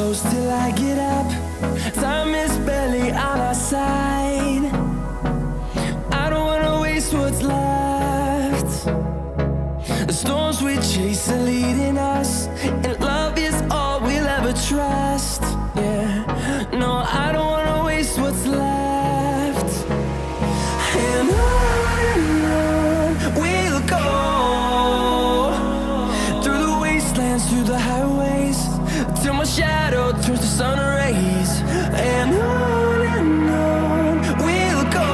close till I get up. Time is barely on our side. I don't wanna waste what's left. The storms we chase are leading us, and love is all we'll ever trust. Yeah, no, I don't wanna waste what's left. And on we'll go, through the wastelands, through the highways, till my shadow turns to sun rays. And on we'll go,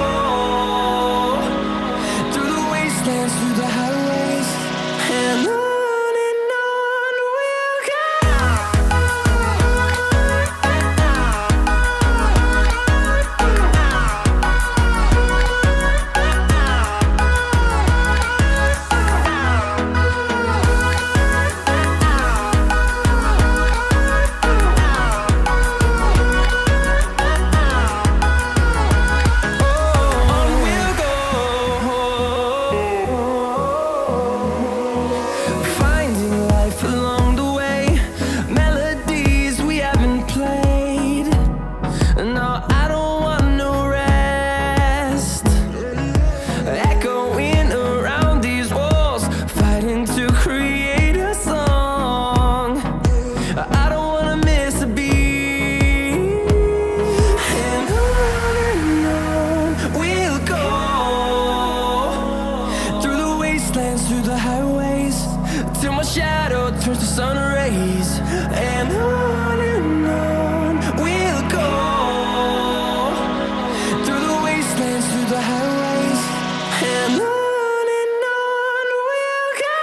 through the wastelands, through the highways, and on we'll go. Through the highways, till my shadow turns to sun rays. And on we'll go, through the wastelands, through the highways, and on we'll go.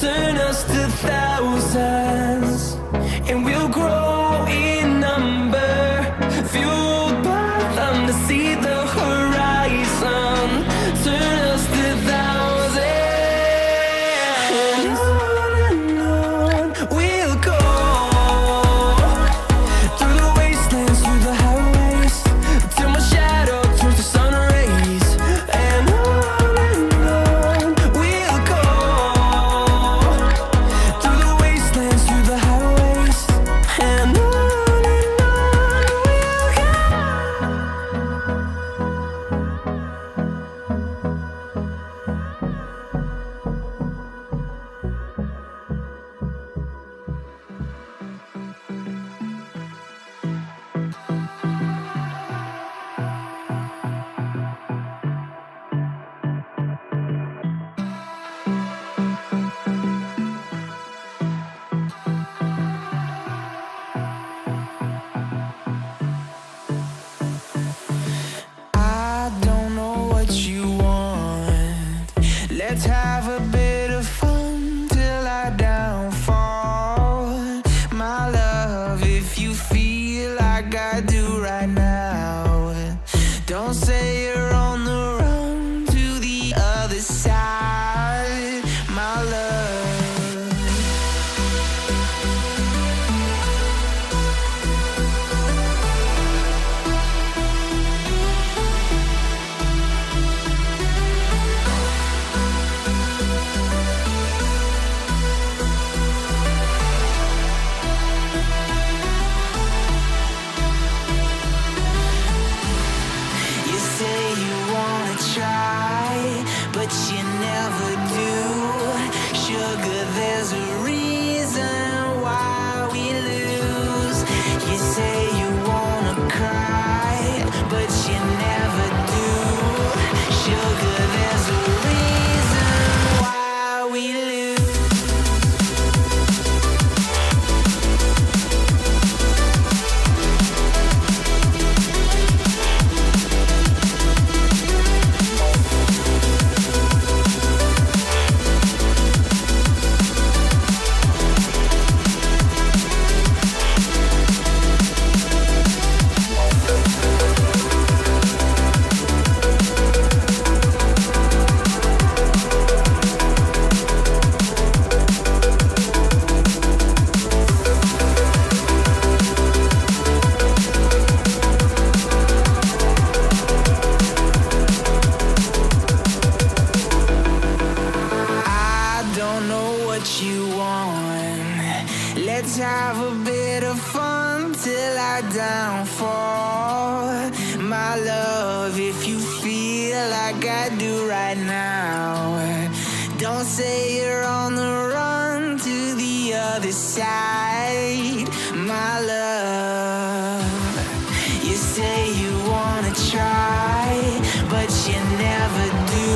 Turn us to thousands, and we'll grow in number, fueled by them to see the horizon. Turn us to thousands, and on we'll go, through the wastelands, through the highways, till my shadow turns to sun rays. And on we'll go, through the wastelands, through the highways, and on we'll go. I don't know what you want. Let's have a bit of fun till I downfall. My love, if you feel like I do right now, don't say you're on the run to the other side, my love. You say you wanna try, but you never do. Sugar, there's a reason why we lose. You say you wanna cry, but you never do. Sugar, there's a reason why we lose. let's have a bit of fun till I downfall. My love, if you feel like I do right now, don't say you're on the run to the other side. My love, you say you wanna try, but you never do.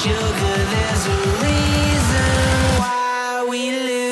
Sugar, there's a reason why we lose.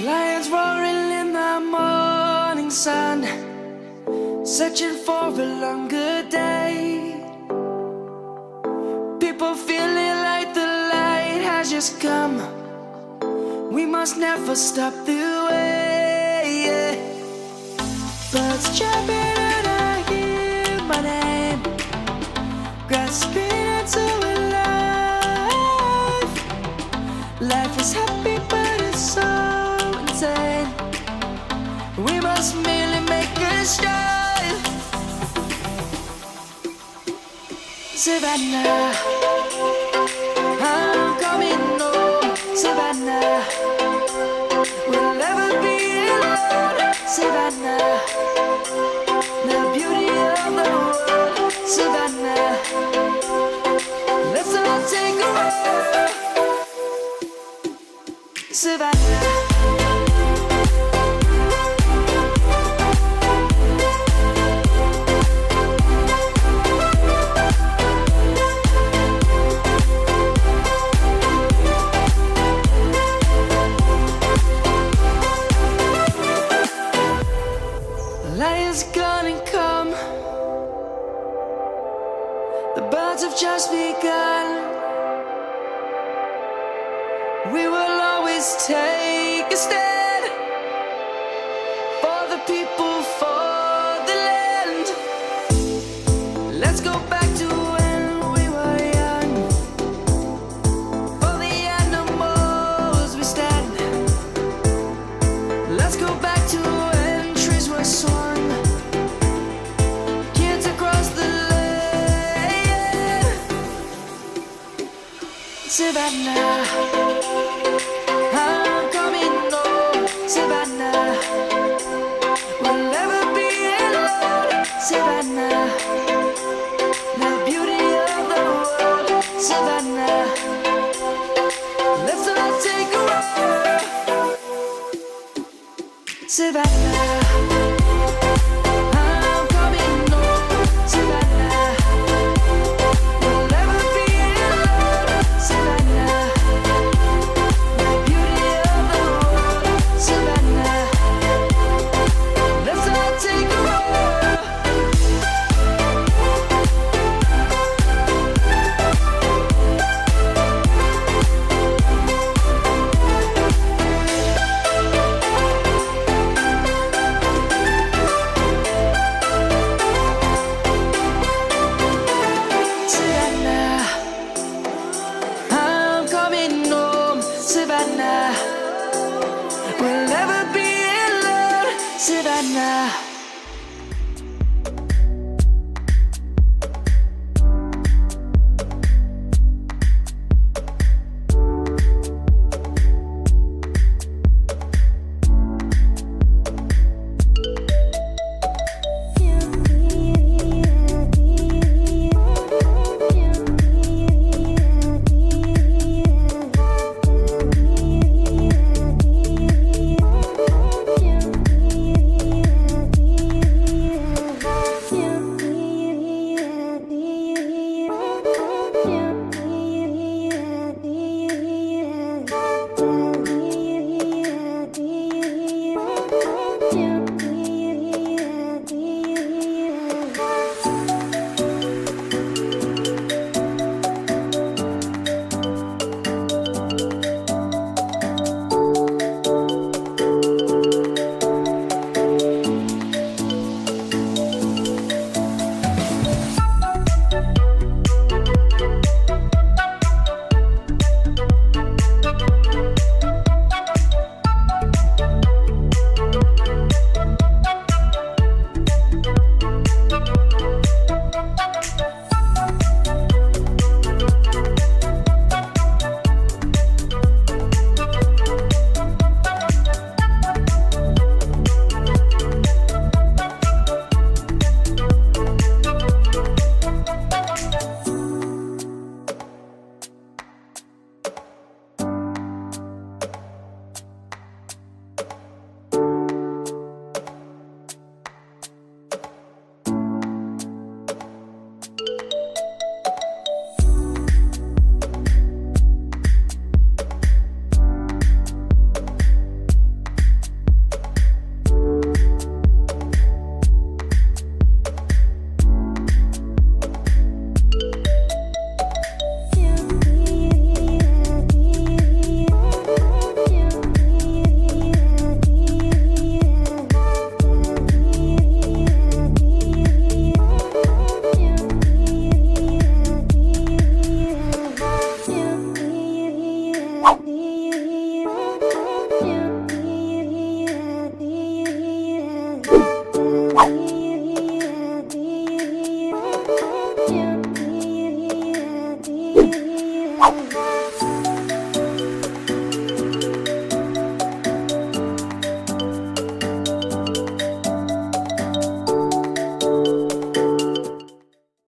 Lions roaring in the morning sun, searching for a longer day. People feeling like the light has just come. We must never stop the way. Birds chirping and I hear my name, grasping into a life. Life is happy but it's so insane. We must merely make a start. Savannah, I'm coming home. Savannah, we'll never be alone. Savannah, the beauty of the world. Savannah, let's all take a walk. Savannah. Lion's gonna come. The birds have just begun. We will always take a stand for the people, for the land. Let's go back to when we were young. For the animals we stand. Let's go back to when trees were swung. Kids across the land. Savannah,